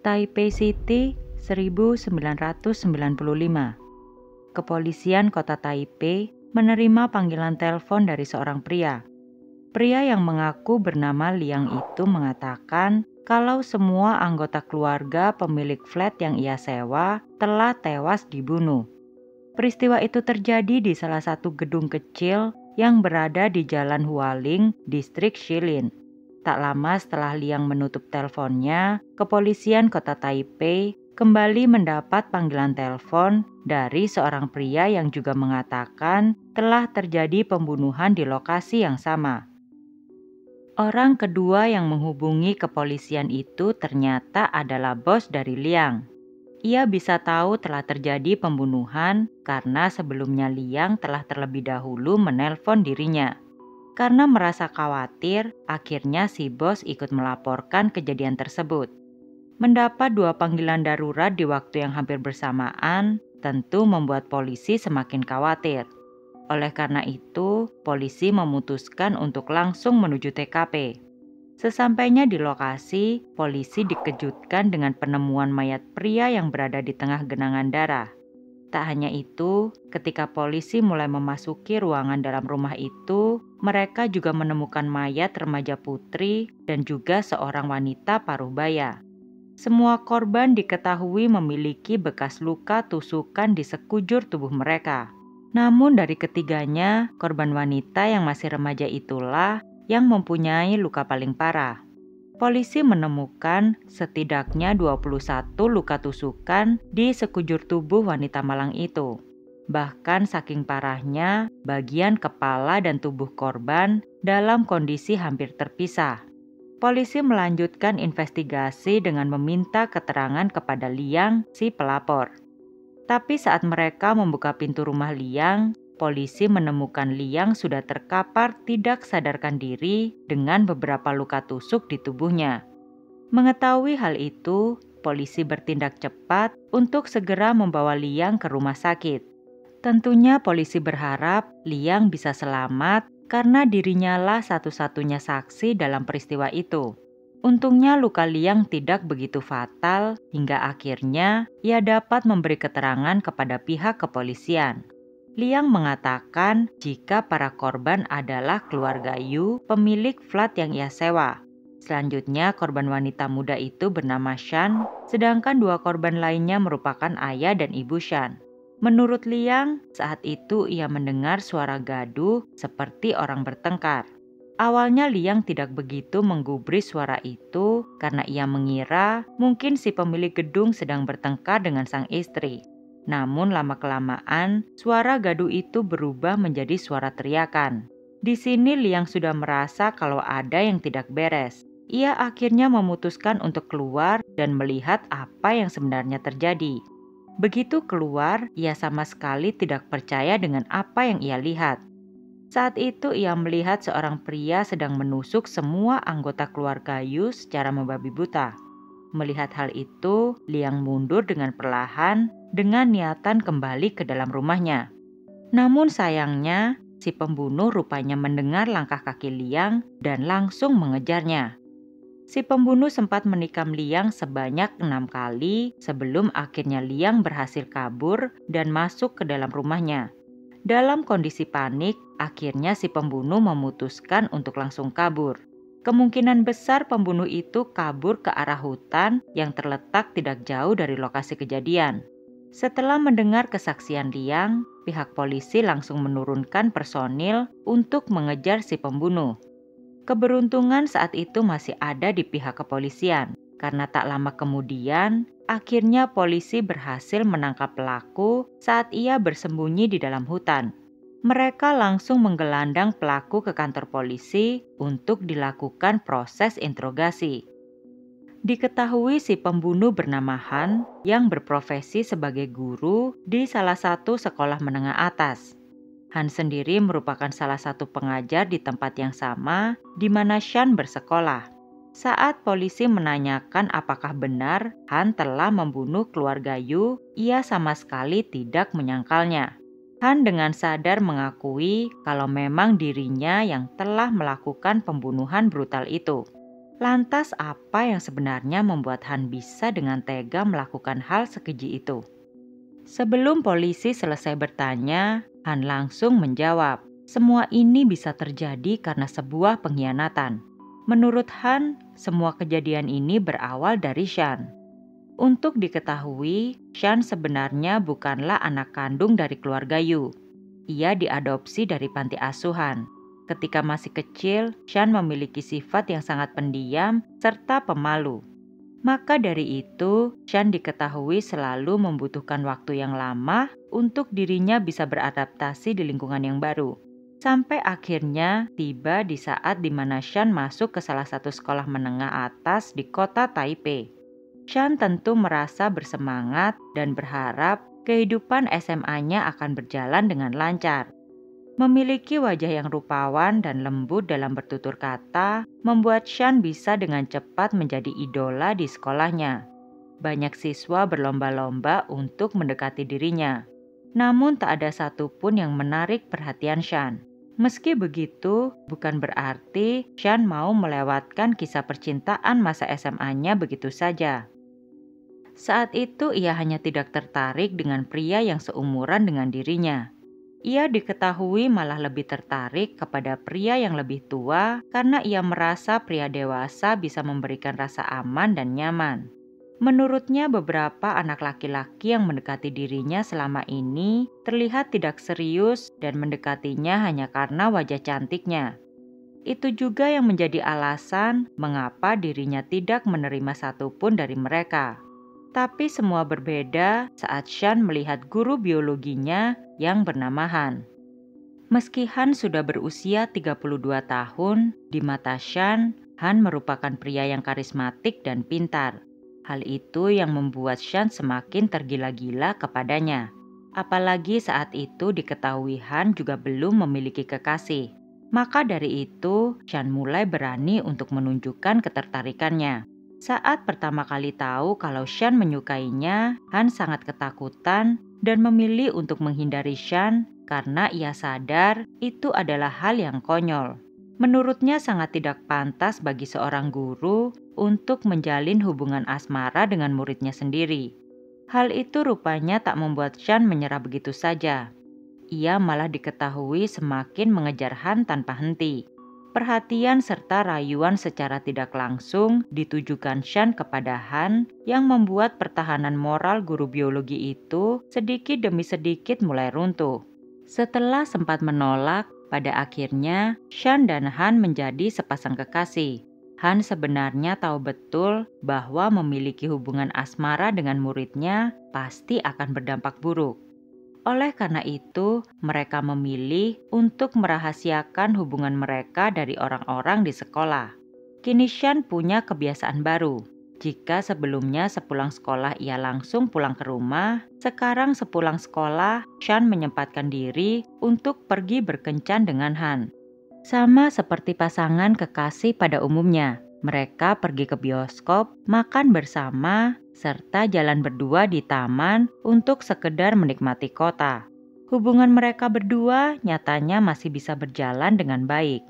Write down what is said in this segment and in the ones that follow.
Taipei City, 1995. Kepolisian kota Taipei menerima panggilan telepon dari seorang pria. Pria yang mengaku bernama Liang itu mengatakan kalau semua anggota keluarga pemilik flat yang ia sewa telah tewas dibunuh. Peristiwa itu terjadi di salah satu gedung kecil yang berada di Jalan Hualing, distrik Shilin. Tak lama setelah Liang menutup teleponnya, kepolisian kota Taipei kembali mendapat panggilan telepon dari seorang pria yang juga mengatakan telah terjadi pembunuhan di lokasi yang sama. Orang kedua yang menghubungi kepolisian itu ternyata adalah bos dari Liang. Ia bisa tahu telah terjadi pembunuhan karena sebelumnya Liang telah terlebih dahulu menelpon dirinya. Karena merasa khawatir, akhirnya si bos ikut melaporkan kejadian tersebut. Mendapat 2 panggilan darurat di waktu yang hampir bersamaan, tentu membuat polisi semakin khawatir. Oleh karena itu, polisi memutuskan untuk langsung menuju TKP. Sesampainya di lokasi, polisi dikejutkan dengan penemuan mayat pria yang berada di tengah genangan darah. Tak hanya itu, ketika polisi mulai memasuki ruangan dalam rumah itu, mereka juga menemukan mayat remaja putri dan juga seorang wanita paruh baya. Semua korban diketahui memiliki bekas luka tusukan di sekujur tubuh mereka. Namun dari ketiganya, korban wanita yang masih remaja itulah yang mempunyai luka paling parah. Polisi menemukan setidaknya 21 luka tusukan di sekujur tubuh wanita malang itu. Bahkan saking parahnya, bagian kepala dan tubuh korban dalam kondisi hampir terpisah. Polisi melanjutkan investigasi dengan meminta keterangan kepada Liang, si pelapor. Tapi saat mereka membuka pintu rumah Liang, polisi menemukan Liang sudah terkapar tidak sadarkan diri dengan beberapa luka tusuk di tubuhnya. Mengetahui hal itu, polisi bertindak cepat untuk segera membawa Liang ke rumah sakit. Tentunya polisi berharap Liang bisa selamat karena dirinya lah satu-satunya saksi dalam peristiwa itu. Untungnya luka Liang tidak begitu fatal hingga akhirnya ia dapat memberi keterangan kepada pihak kepolisian. Liang mengatakan jika para korban adalah keluarga Yu, pemilik flat yang ia sewa. Selanjutnya korban wanita muda itu bernama Shan, sedangkan 2 korban lainnya merupakan ayah dan ibu Shan. Menurut Liang, saat itu ia mendengar suara gaduh seperti orang bertengkar. Awalnya Liang tidak begitu menggubris suara itu karena ia mengira mungkin si pemilik gedung sedang bertengkar dengan sang istri. Namun lama-kelamaan, suara gaduh itu berubah menjadi suara teriakan. Di sini Liang sudah merasa kalau ada yang tidak beres. Ia akhirnya memutuskan untuk keluar dan melihat apa yang sebenarnya terjadi. Begitu keluar, ia sama sekali tidak percaya dengan apa yang ia lihat. Saat itu ia melihat seorang pria sedang menusuk semua anggota keluarga Yu secara membabi buta. Melihat hal itu, Liang mundur dengan perlahan dengan niatan kembali ke dalam rumahnya. Namun sayangnya, si pembunuh rupanya mendengar langkah kaki Liang dan langsung mengejarnya. Si pembunuh sempat menikam Liang sebanyak 6 kali sebelum akhirnya Liang berhasil kabur dan masuk ke dalam rumahnya. Dalam kondisi panik, akhirnya si pembunuh memutuskan untuk langsung kabur. Kemungkinan besar pembunuh itu kabur ke arah hutan yang terletak tidak jauh dari lokasi kejadian. Setelah mendengar kesaksian Liang, pihak polisi langsung menurunkan personil untuk mengejar si pembunuh. Keberuntungan saat itu masih ada di pihak kepolisian, karena tak lama kemudian, akhirnya polisi berhasil menangkap pelaku saat ia bersembunyi di dalam hutan. Mereka langsung menggelandang pelaku ke kantor polisi untuk dilakukan proses interogasi. Diketahui si pembunuh bernama Han yang berprofesi sebagai guru di salah satu sekolah menengah atas. Han sendiri merupakan salah satu pengajar di tempat yang sama di mana Shan bersekolah. Saat polisi menanyakan apakah benar Han telah membunuh keluarga Yu, ia sama sekali tidak menyangkalnya. Han dengan sadar mengakui kalau memang dirinya yang telah melakukan pembunuhan brutal itu. Lantas apa yang sebenarnya membuat Han bisa dengan tega melakukan hal sekeji itu? Sebelum polisi selesai bertanya, Han langsung menjawab, semua ini bisa terjadi karena sebuah pengkhianatan. Menurut Han, semua kejadian ini berawal dari Shan. Untuk diketahui, Shan sebenarnya bukanlah anak kandung dari keluarga Yu. Ia diadopsi dari panti asuhan. Ketika masih kecil, Shan memiliki sifat yang sangat pendiam serta pemalu. Maka dari itu, Shan diketahui selalu membutuhkan waktu yang lama untuk dirinya bisa beradaptasi di lingkungan yang baru. Sampai akhirnya tiba di saat di mana Shan masuk ke salah satu sekolah menengah atas di kota Taipei. Shan tentu merasa bersemangat dan berharap kehidupan SMA-nya akan berjalan dengan lancar. Memiliki wajah yang rupawan dan lembut dalam bertutur kata, membuat Shan bisa dengan cepat menjadi idola di sekolahnya. Banyak siswa berlomba-lomba untuk mendekati dirinya. Namun tak ada satupun yang menarik perhatian Shan. Meski begitu, bukan berarti Shan mau melewatkan kisah percintaan masa SMA-nya begitu saja. Saat itu ia hanya tidak tertarik dengan pria yang seumuran dengan dirinya. Ia diketahui malah lebih tertarik kepada pria yang lebih tua karena ia merasa pria dewasa bisa memberikan rasa aman dan nyaman. Menurutnya beberapa anak laki-laki yang mendekati dirinya selama ini terlihat tidak serius dan mendekatinya hanya karena wajah cantiknya. Itu juga yang menjadi alasan mengapa dirinya tidak menerima satupun dari mereka. Tapi semua berbeda saat Shan melihat guru biologinya yang bernama Han. Meski Han sudah berusia 32 tahun, di mata Shan, Han merupakan pria yang karismatik dan pintar. Hal itu yang membuat Shan semakin tergila-gila kepadanya. Apalagi saat itu diketahui Han juga belum memiliki kekasih. Maka dari itu, Shan mulai berani untuk menunjukkan ketertarikannya. Saat pertama kali tahu kalau Shan menyukainya, Han sangat ketakutan dan memilih untuk menghindari Shan karena ia sadar itu adalah hal yang konyol. Menurutnya sangat tidak pantas bagi seorang guru untuk menjalin hubungan asmara dengan muridnya sendiri. Hal itu rupanya tak membuat Shan menyerah begitu saja. Ia malah diketahui semakin mengejar Han tanpa henti. Perhatian serta rayuan secara tidak langsung ditujukan Shan kepada Han yang membuat pertahanan moral guru biologi itu sedikit demi sedikit mulai runtuh. Setelah sempat menolak, pada akhirnya Shan dan Han menjadi sepasang kekasih. Han sebenarnya tahu betul bahwa memiliki hubungan asmara dengan muridnya pasti akan berdampak buruk. Oleh karena itu, mereka memilih untuk merahasiakan hubungan mereka dari orang-orang di sekolah. Kini Shan punya kebiasaan baru. Jika sebelumnya sepulang sekolah ia langsung pulang ke rumah, sekarang sepulang sekolah, Shan menyempatkan diri untuk pergi berkencan dengan Han. Sama seperti pasangan kekasih pada umumnya, mereka pergi ke bioskop, makan bersama, serta jalan berdua di taman untuk sekedar menikmati kota. Hubungan mereka berdua nyatanya masih bisa berjalan dengan baik.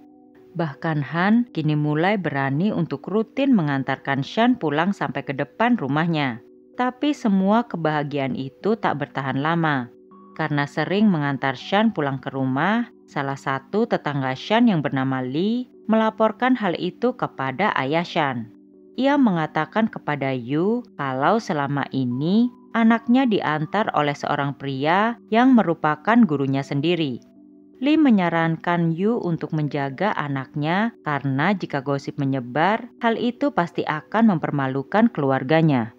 Bahkan Han kini mulai berani untuk rutin mengantarkan Shan pulang sampai ke depan rumahnya. Tapi semua kebahagiaan itu tak bertahan lama. Karena sering mengantar Shan pulang ke rumah, salah satu tetangga Shan yang bernama Lee melaporkan hal itu kepada ayah Shan. Ia mengatakan kepada Yu kalau selama ini anaknya diantar oleh seorang pria yang merupakan gurunya sendiri. Lee menyarankan Yu untuk menjaga anaknya karena jika gosip menyebar, hal itu pasti akan mempermalukan keluarganya.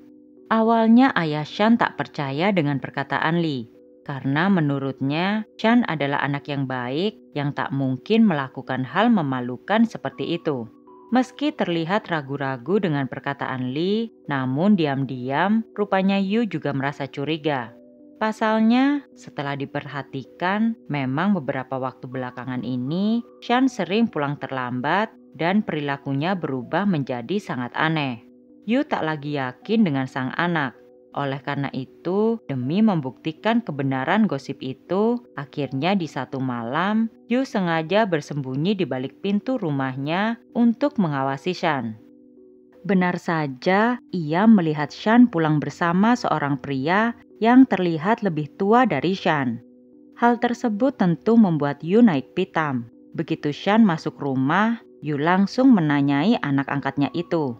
Awalnya ayah Shan tak percaya dengan perkataan Lee, karena menurutnya Shan adalah anak yang baik yang tak mungkin melakukan hal memalukan seperti itu. Meski terlihat ragu-ragu dengan perkataan Lee, namun diam-diam rupanya Yu juga merasa curiga. Pasalnya, setelah diperhatikan, memang beberapa waktu belakangan ini, Shan sering pulang terlambat dan perilakunya berubah menjadi sangat aneh. Yu tak lagi yakin dengan sang anak. Oleh karena itu, demi membuktikan kebenaran gosip itu, akhirnya di satu malam, Yu sengaja bersembunyi di balik pintu rumahnya untuk mengawasi Shan. Benar saja, ia melihat Shan pulang bersama seorang pria yang terlihat lebih tua dari Shan. Hal tersebut tentu membuat Yu naik pitam. Begitu Shan masuk rumah, Yu langsung menanyai anak angkatnya itu.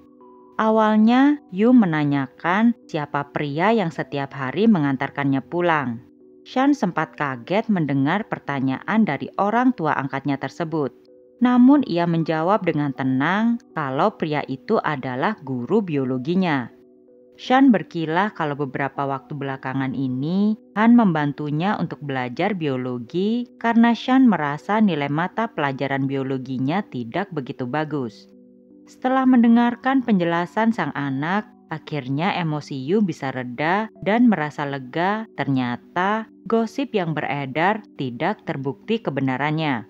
Awalnya, Yu menanyakan siapa pria yang setiap hari mengantarkannya pulang. Shan sempat kaget mendengar pertanyaan dari orang tua angkatnya tersebut. Namun ia menjawab dengan tenang kalau pria itu adalah guru biologinya. Shan berkilah kalau beberapa waktu belakangan ini, Han membantunya untuk belajar biologi karena Shan merasa nilai mata pelajaran biologinya tidak begitu bagus. Setelah mendengarkan penjelasan sang anak, akhirnya emosi Yu bisa reda dan merasa lega. Ternyata gosip yang beredar tidak terbukti kebenarannya.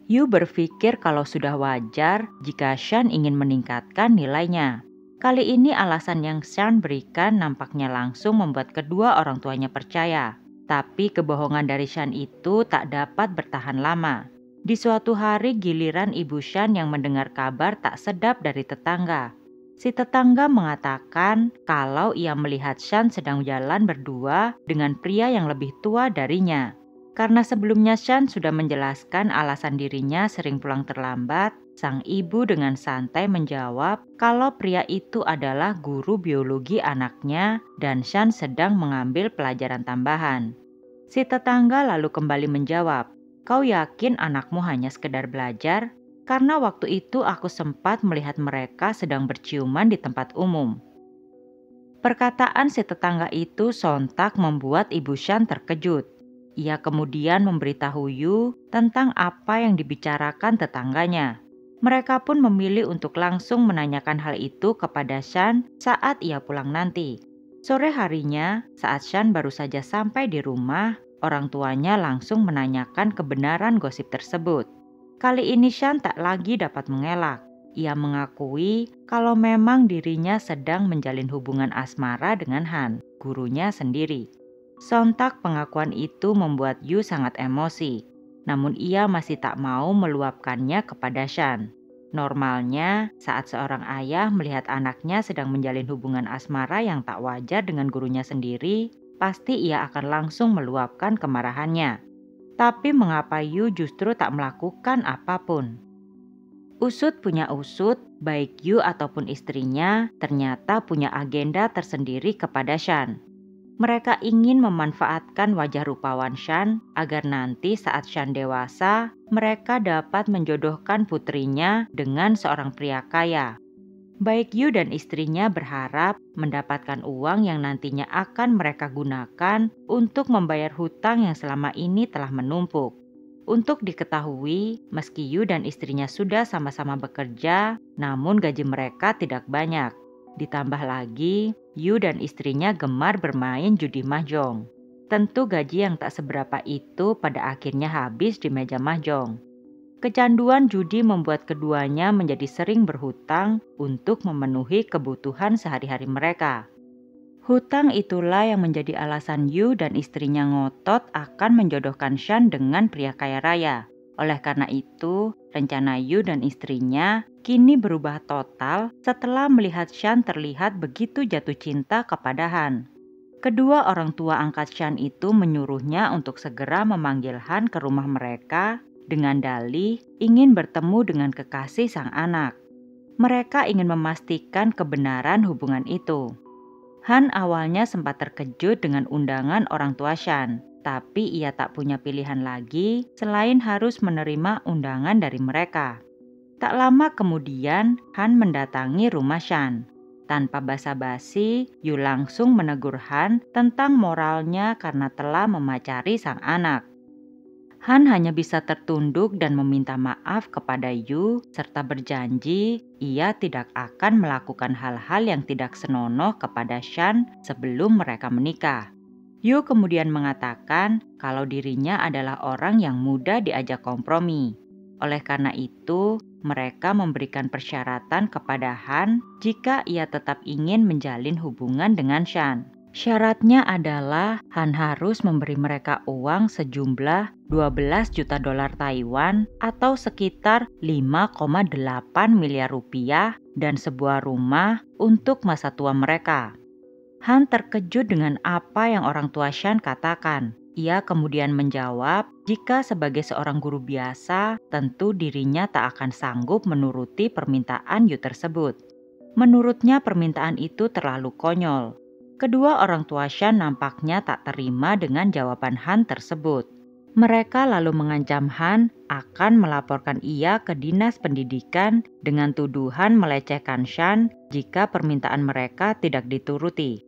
Yu berpikir kalau sudah wajar jika Shan ingin meningkatkan nilainya. Kali ini alasan yang Shan berikan nampaknya langsung membuat kedua orang tuanya percaya. Tapi kebohongan dari Shan itu tak dapat bertahan lama. Di suatu hari giliran ibu Shan yang mendengar kabar tak sedap dari tetangga. Si tetangga mengatakan kalau ia melihat Shan sedang jalan berdua dengan pria yang lebih tua darinya. Karena sebelumnya Shan sudah menjelaskan alasan dirinya sering pulang terlambat, sang ibu dengan santai menjawab kalau pria itu adalah guru biologi anaknya dan Shan sedang mengambil pelajaran tambahan. Si tetangga lalu kembali menjawab, "Kau yakin anakmu hanya sekedar belajar? Karena waktu itu aku sempat melihat mereka sedang berciuman di tempat umum." Perkataan si tetangga itu sontak membuat ibu Shan terkejut. Ia kemudian memberitahu Yu tentang apa yang dibicarakan tetangganya. Mereka pun memilih untuk langsung menanyakan hal itu kepada Shan saat ia pulang nanti. Sore harinya, saat Shan baru saja sampai di rumah, orang tuanya langsung menanyakan kebenaran gosip tersebut. Kali ini Shan tak lagi dapat mengelak. Ia mengakui kalau memang dirinya sedang menjalin hubungan asmara dengan Han, gurunya sendiri. Sontak pengakuan itu membuat Yu sangat emosi, namun ia masih tak mau meluapkannya kepada Shan. Normalnya, saat seorang ayah melihat anaknya sedang menjalin hubungan asmara yang tak wajar dengan gurunya sendiri, pasti ia akan langsung meluapkan kemarahannya. Tapi mengapa Yu justru tak melakukan apapun? Usut punya usut, baik Yu ataupun istrinya ternyata punya agenda tersendiri kepada Shan. Mereka ingin memanfaatkan wajah rupawan Shan agar nanti saat Shan dewasa, mereka dapat menjodohkan putrinya dengan seorang pria kaya. Baik Yu dan istrinya berharap mendapatkan uang yang nantinya akan mereka gunakan untuk membayar hutang yang selama ini telah menumpuk. Untuk diketahui, meski Yu dan istrinya sudah sama-sama bekerja, namun gaji mereka tidak banyak. Ditambah lagi, Yu dan istrinya gemar bermain judi mahjong. Tentu gaji yang tak seberapa itu pada akhirnya habis di meja mahjong. Kecanduan judi membuat keduanya menjadi sering berhutang untuk memenuhi kebutuhan sehari-hari mereka. Hutang itulah yang menjadi alasan Yu dan istrinya ngotot akan menjodohkan Shan dengan pria kaya raya. Oleh karena itu, rencana Yu dan istrinya kini berubah total setelah melihat Shan terlihat begitu jatuh cinta kepada Han. Kedua orang tua angkat Shan itu menyuruhnya untuk segera memanggil Han ke rumah mereka dengan dalih ingin bertemu dengan kekasih sang anak. Mereka ingin memastikan kebenaran hubungan itu. Han awalnya sempat terkejut dengan undangan orang tua Shan, tapi ia tak punya pilihan lagi selain harus menerima undangan dari mereka. Tak lama kemudian, Han mendatangi rumah Shan. Tanpa basa-basi, Yu langsung menegur Han tentang moralnya karena telah memacari sang anak. Han hanya bisa tertunduk dan meminta maaf kepada Yu serta berjanji ia tidak akan melakukan hal-hal yang tidak senonoh kepada Shan sebelum mereka menikah. Yu kemudian mengatakan kalau dirinya adalah orang yang mudah diajak kompromi. Oleh karena itu, mereka memberikan persyaratan kepada Han jika ia tetap ingin menjalin hubungan dengan Shan. Syaratnya adalah Han harus memberi mereka uang sejumlah 12 juta dolar Taiwan atau sekitar 5,8 miliar rupiah dan sebuah rumah untuk masa tua mereka. Han terkejut dengan apa yang orang tua Shan katakan. Ia kemudian menjawab, jika sebagai seorang guru biasa, tentu dirinya tak akan sanggup menuruti permintaan Yu tersebut. Menurutnya permintaan itu terlalu konyol. Kedua orang tua Shan nampaknya tak terima dengan jawaban Han tersebut. Mereka lalu mengancam Han akan melaporkan ia ke dinas pendidikan dengan tuduhan melecehkan Shan jika permintaan mereka tidak dituruti.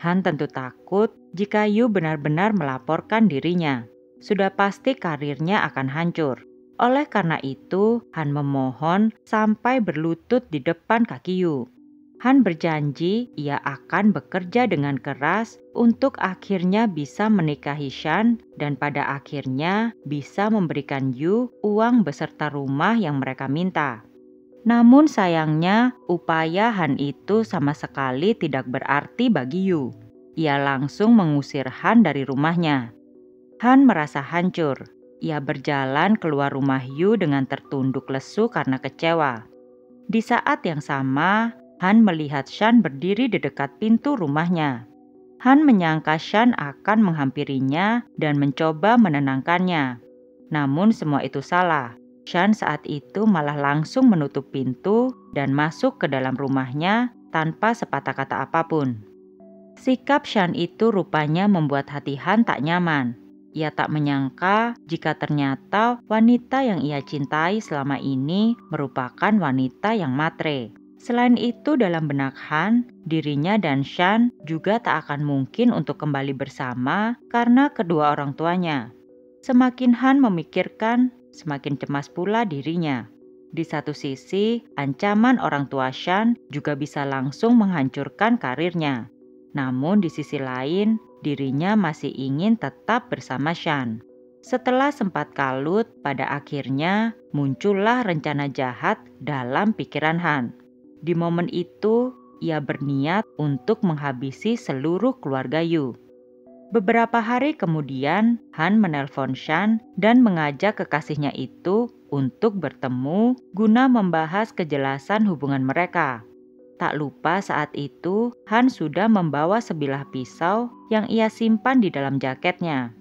Han tentu takut jika Yu benar-benar melaporkan dirinya. Sudah pasti karirnya akan hancur. Oleh karena itu, Han memohon sampai berlutut di depan kaki Yu. Han berjanji ia akan bekerja dengan keras untuk akhirnya bisa menikahi Shan dan pada akhirnya bisa memberikan Yu uang beserta rumah yang mereka minta. Namun sayangnya upaya Han itu sama sekali tidak berarti bagi Yu. Ia langsung mengusir Han dari rumahnya. Han merasa hancur. Ia berjalan keluar rumah Yu dengan tertunduk lesu karena kecewa. Di saat yang sama, Han melihat Shan berdiri di dekat pintu rumahnya. Han menyangka Shan akan menghampirinya dan mencoba menenangkannya. Namun semua itu salah. Shan saat itu malah langsung menutup pintu dan masuk ke dalam rumahnya tanpa sepatah kata apapun. Sikap Shan itu rupanya membuat hati Han tak nyaman. Ia tak menyangka jika ternyata wanita yang ia cintai selama ini merupakan wanita yang matre. Selain itu dalam benak Han, dirinya dan Shan juga tak akan mungkin untuk kembali bersama karena kedua orang tuanya. Semakin Han memikirkan, semakin cemas pula dirinya. Di satu sisi, ancaman orang tua Shan juga bisa langsung menghancurkan karirnya. Namun di sisi lain, dirinya masih ingin tetap bersama Shan. Setelah sempat kalut, pada akhirnya muncullah rencana jahat dalam pikiran Han. Di momen itu, ia berniat untuk menghabisi seluruh keluarga Yu. Beberapa hari kemudian, Han menelpon Shan dan mengajak kekasihnya itu untuk bertemu guna membahas kejelasan hubungan mereka. Tak lupa saat itu, Han sudah membawa sebilah pisau yang ia simpan di dalam jaketnya.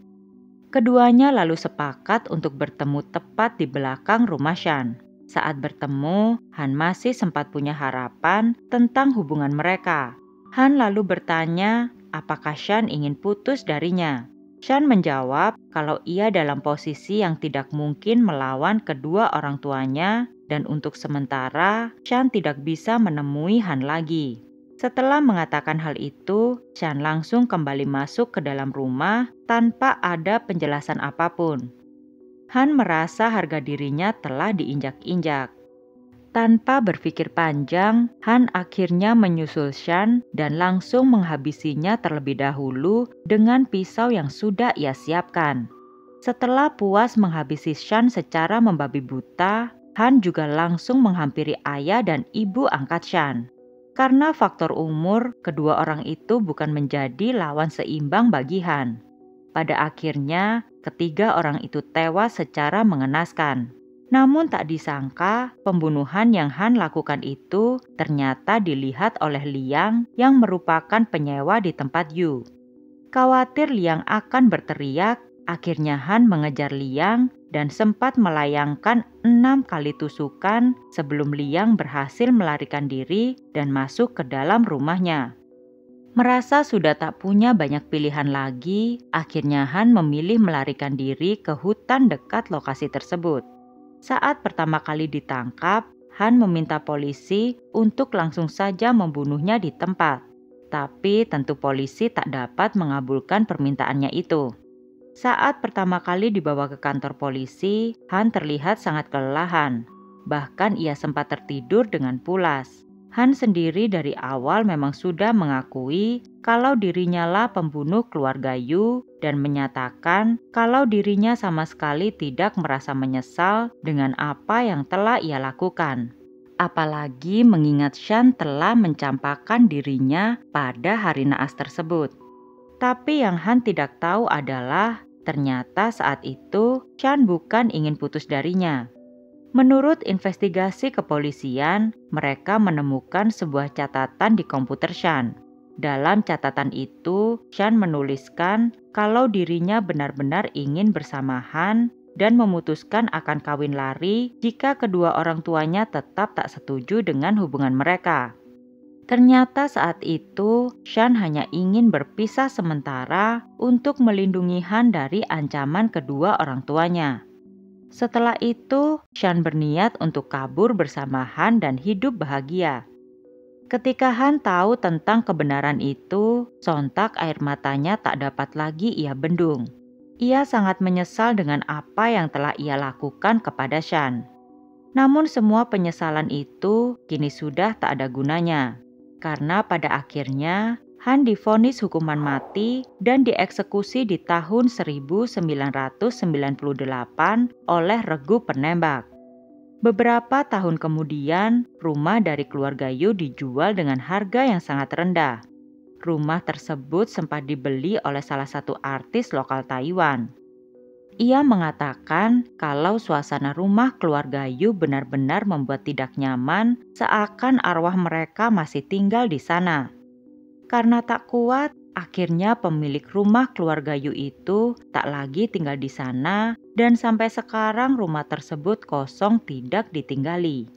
Keduanya lalu sepakat untuk bertemu tepat di belakang rumah Shan. Saat bertemu, Han masih sempat punya harapan tentang hubungan mereka. Han lalu bertanya apakah Shan ingin putus darinya. Shan menjawab kalau ia dalam posisi yang tidak mungkin melawan kedua orang tuanya dan untuk sementara Shan tidak bisa menemui Han lagi. Setelah mengatakan hal itu, Shan langsung kembali masuk ke dalam rumah tanpa ada penjelasan apapun. Han merasa harga dirinya telah diinjak-injak. Tanpa berpikir panjang, Han akhirnya menyusul Shan dan langsung menghabisinya terlebih dahulu dengan pisau yang sudah ia siapkan. Setelah puas menghabisi Shan secara membabi buta, Han juga langsung menghampiri ayah dan ibu angkat Shan. Karena faktor umur, kedua orang itu bukan menjadi lawan seimbang bagi Han. Pada akhirnya, ketiga orang itu tewas secara mengenaskan. Namun tak disangka, pembunuhan yang Han lakukan itu ternyata dilihat oleh Liang yang merupakan penyewa di tempat Yu. Khawatir Liang akan berteriak, akhirnya Han mengejar Liang dan sempat melayangkan 6 kali tusukan sebelum Liang berhasil melarikan diri dan masuk ke dalam rumahnya. Merasa sudah tak punya banyak pilihan lagi, akhirnya Han memilih melarikan diri ke hutan dekat lokasi tersebut. Saat pertama kali ditangkap, Han meminta polisi untuk langsung saja membunuhnya di tempat. Tapi tentu polisi tak dapat mengabulkan permintaannya itu. Saat pertama kali dibawa ke kantor polisi, Han terlihat sangat kelelahan. Bahkan ia sempat tertidur dengan pulas. Han sendiri dari awal memang sudah mengakui kalau dirinya lah pembunuh keluarga Yu dan menyatakan kalau dirinya sama sekali tidak merasa menyesal dengan apa yang telah ia lakukan. Apalagi mengingat Shan telah mencampakkan dirinya pada hari naas tersebut. Tapi yang Han tidak tahu adalah ternyata saat itu Shan bukan ingin putus darinya. Menurut investigasi kepolisian, mereka menemukan sebuah catatan di komputer Shan. Dalam catatan itu, Shan menuliskan kalau dirinya benar-benar ingin bersama Han dan memutuskan akan kawin lari jika kedua orang tuanya tetap tak setuju dengan hubungan mereka. Ternyata saat itu, Shan hanya ingin berpisah sementara untuk melindungi Han dari ancaman kedua orang tuanya. Setelah itu, Shan berniat untuk kabur bersama Han dan hidup bahagia. Ketika Han tahu tentang kebenaran itu, sontak air matanya tak dapat lagi ia bendung. Ia sangat menyesal dengan apa yang telah ia lakukan kepada Shan. Namun semua penyesalan itu kini sudah tak ada gunanya. Karena pada akhirnya Han divonis hukuman mati dan dieksekusi di tahun 1998 oleh regu penembak. Beberapa tahun kemudian, rumah dari keluarga Yu dijual dengan harga yang sangat rendah. Rumah tersebut sempat dibeli oleh salah satu artis lokal Taiwan. Ia mengatakan kalau suasana rumah keluarga Yu benar-benar membuat tidak nyaman, seakan arwah mereka masih tinggal di sana. Karena tak kuat, akhirnya pemilik rumah keluarga Yu itu tak lagi tinggal di sana dan sampai sekarang rumah tersebut kosong tidak ditinggali.